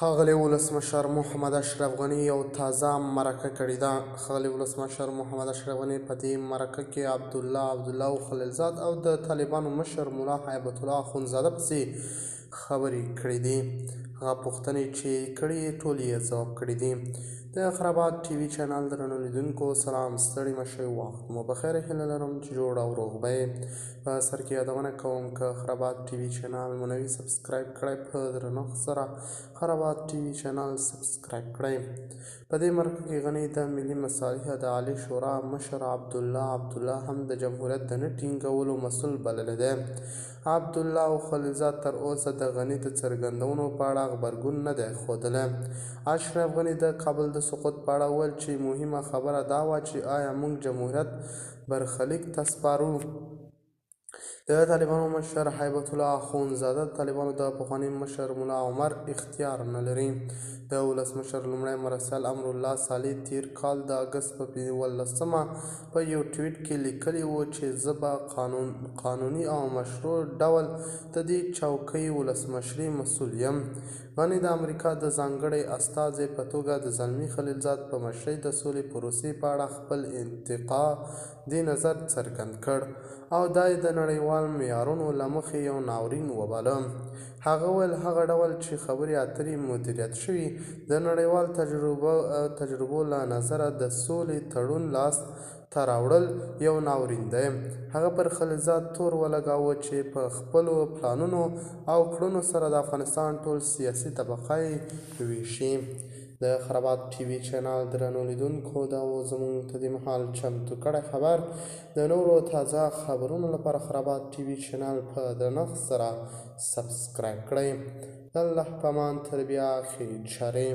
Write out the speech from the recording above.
ښاغلی ولسمشر محمد اشرف غني یو تازه مرکه کړې ده. ښاغلی ولسمشر محمد اشرف غني په دې مرکه کې عبدالله او خلیلزاد او د طالبانو مشر ملا هیبت الله اخندزاده پسې خبرې کړې دي. هغه پوښتنې چې کړي ټول یې ځواب کړي دي. د خرابات ټي وي چینل درنو لیدونکو سلام، ستړي مه شئ، وخت مو بخیر. هیله لرم چې جوړ او روغ به یې. په سر کې یادونه کوم که خرابات ټي وي چینل مو نه وي سبسکرایب کړئ، په درنښت سره خرابات ټي وي چینل سبسکرایب کړئ. په دې مرکه کې غني د ملي مصالحو د عالي شورا مشر عبدالله هم د جمهوریت د نه ټینګولو مسؤل بللی دی. عبدالله او خلیلزاد تر اوسه د غني د څرګندونو په اړه غبرګون نه دی ښودلی. اشرف غني د کابل د سقوط په اړه وویل چې مهمه خبره دا وه چې آیا موږ جمهوریت برخلیک ته سپارو. د طالبانو مشر هیبت الله اخندزاده د طالبانو د پخواني مشر ملا عمر اختیار نه لري. د ولسمشر لومړی مرستیال امرالله صالح تیر کال د اګست په 15 په یو ټویټ کې لیکلي وو چې زه به قانوني او مشروع ډول د دې چوکۍ ولسمشري مسؤل یم. غني د امریکا د ځانګړي استازي په توګه د زلمي خلیلزاد په مشرۍ د سولې پروسې په اړه خپل انتقادي نظر څرګند کړ او دا یې د نړیوال معیارونو له مخې یو ناورین وباله. هغه وویل هغه ډول چې خبرې اترې مدیریت شوي د نړیوال تجربو له نظره د سولې تړون لاس ته راوړل یو ناورین دی. هغه پر خلیلزاد تور ولګاوه چې په خپلو پلانونو او کړنو سره د افغانستان ټول سیاسي طبقه یې ویشي. د خرابات ټي وي چینل درنو لیدونکو دا و زموږ ته د مهال چمتو کړی خبر. د نورو تازه خبرونو لپاره خرابات ټي وي چینل په درنښت سره سبسکرایب کړئ. د الله په امان، تر بیا ښې چارې.